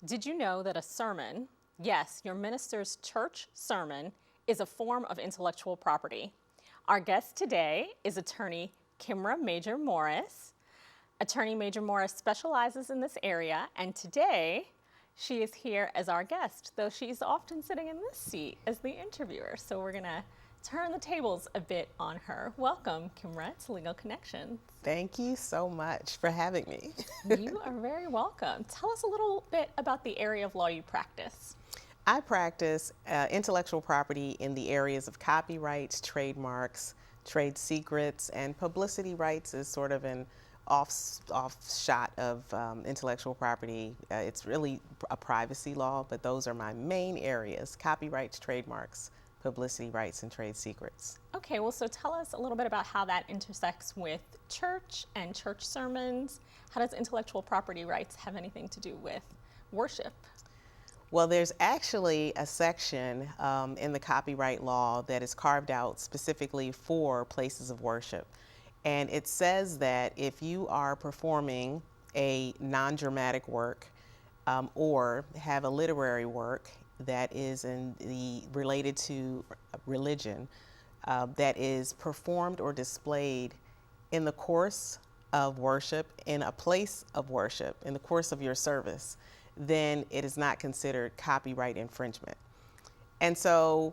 Did you know that a sermon, yes, your minister's church sermon, is a form of intellectual property? Our guest today is attorney Kimra Major Morris. Attorney Major Morris specializes in this area, and today she is here as our guest, though she's often sitting in this seat as the interviewer. So we're going to turn the tables a bit on her. Welcome, Kimra, to Legal Connections. Thank you so much for having me. You are very welcome. Tell us a little bit about the area of law you practice. I practice intellectual property in the areas of copyrights, trademarks, trade secrets, and publicity rights is sort of an offshot of intellectual property. It's really a privacy law, but those are my main areas: copyrights, trademarks, publicity rights, and trade secrets. Okay, well, so tell us a little bit about how that intersects with church and church sermons. How does intellectual property rights have anything to do with worship? Well, there's actually a section in the copyright law that is carved out specifically for places of worship. And it says that if you are performing a non-dramatic work or have a literary work that is related to religion, that is performed or displayed in the course of worship, in a place of worship, in the course of your service, then it is not considered copyright infringement. And so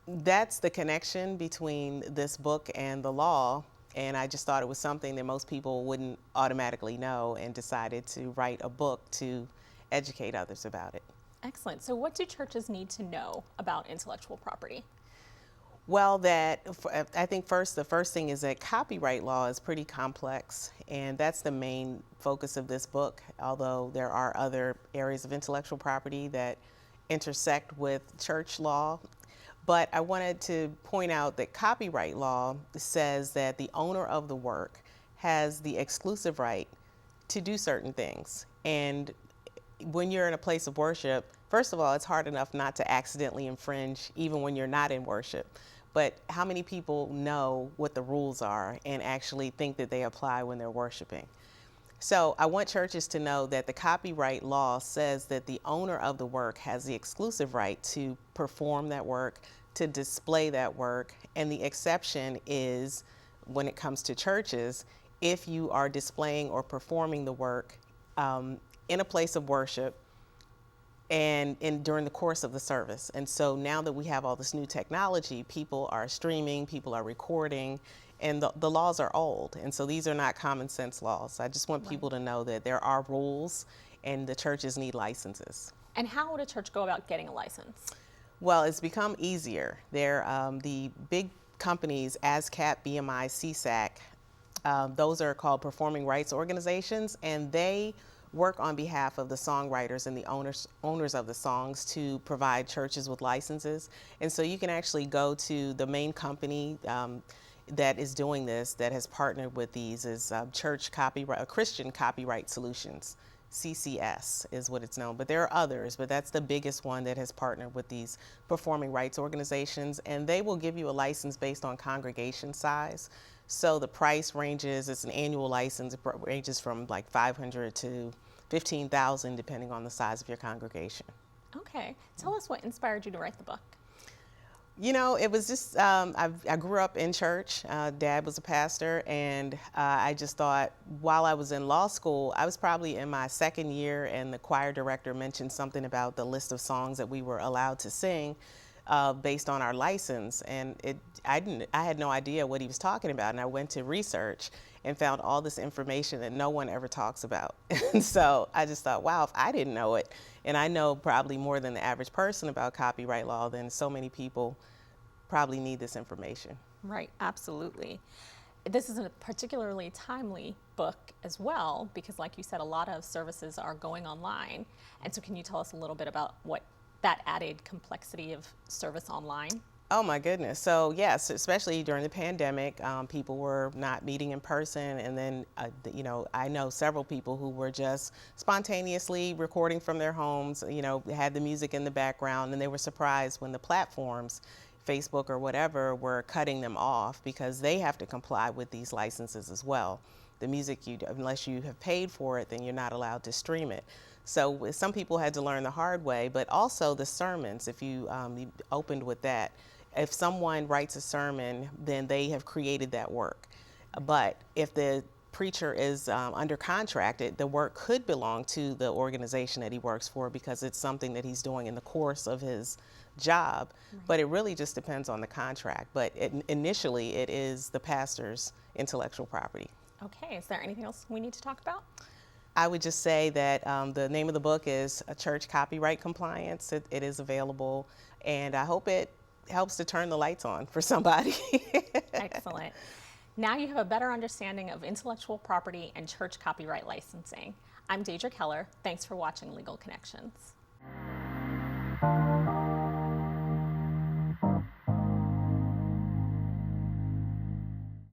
that's the connection between this book and the law. And I just thought it was something that most people wouldn't automatically know, and decided to write a book to educate others about it. Excellent. So what do churches need to know about intellectual property? Well, I think the first thing is that copyright law is pretty complex, and that's the main focus of this book, although there are other areas of intellectual property that intersect with church law. But I wanted to point out that copyright law says that the owner of the work has the exclusive right to do certain things. And when you're in a place of worship, first of all, it's hard enough not to accidentally infringe even when you're not in worship. But how many people know what the rules are and actually think that they apply when they're worshiping? So I want churches to know that the copyright law says that the owner of the work has the exclusive right to perform that work, to display that work. And the exception is, when it comes to churches, if you are displaying or performing the work in a place of worship and during the course of the service. And so now that we have all this new technology, people are streaming, people are recording, and the laws are old. And so these are not common sense laws. I just want people to know that there are rules, and the churches need licenses. And how would a church go about getting a license? Well, it's become easier. The big companies, ASCAP, BMI, CSAC, those are called performing rights organizations, and they work on behalf of the songwriters and the owners of the songs to provide churches with licenses. And so you can actually go to the main company that is doing this, that has partnered with these, is Christian Copyright Solutions. CCS is what it's known, but there are others, but that's the biggest one that has partnered with these performing rights organizations, and they will give you a license based on congregation size. So the price ranges, it's an annual license, it ranges from like $500 to $15,000 depending on the size of your congregation. Okay, tell us what inspired you to write the book. You know, it was just, I grew up in church. Dad was a pastor, and I just thought, while I was in law school, I was probably in my second year, and the choir director mentioned something about the list of songs that we were allowed to sing based on our license. And I had no idea what he was talking about, and I went to research and found all this information that no one ever talks about. And so I just thought, wow, if I didn't know it, and I know probably more than the average person about copyright law, then so many people probably need this information. Right, absolutely. This is a particularly timely book as well, because like you said, a lot of services are going online. And so can you tell us a little bit about what that added complexity of service online? Oh my goodness. So yes, especially during the pandemic, people were not meeting in person. And then, I know several people who were just spontaneously recording from their homes, had the music in the background, and they were surprised when the platforms, Facebook or whatever, were cutting them off because they have to comply with these licenses as well. The music, unless you have paid for it, then you're not allowed to stream it. So some people had to learn the hard way, but also the sermons, if you opened with that. If someone writes a sermon, then they have created that work. But if the preacher is under contract, the work could belong to the organization that he works for because it's something that he's doing in the course of his job. Right. But it really just depends on the contract. But initially, it is the pastor's intellectual property. Okay, is there anything else we need to talk about? I would just say that the name of the book is A Church Copyright Compliance. It is available, and I hope it helps to turn the lights on for somebody. Excellent. Now you have a better understanding of intellectual property and church copyright licensing. I'm Deidre Keller. Thanks for watching Legal Connections.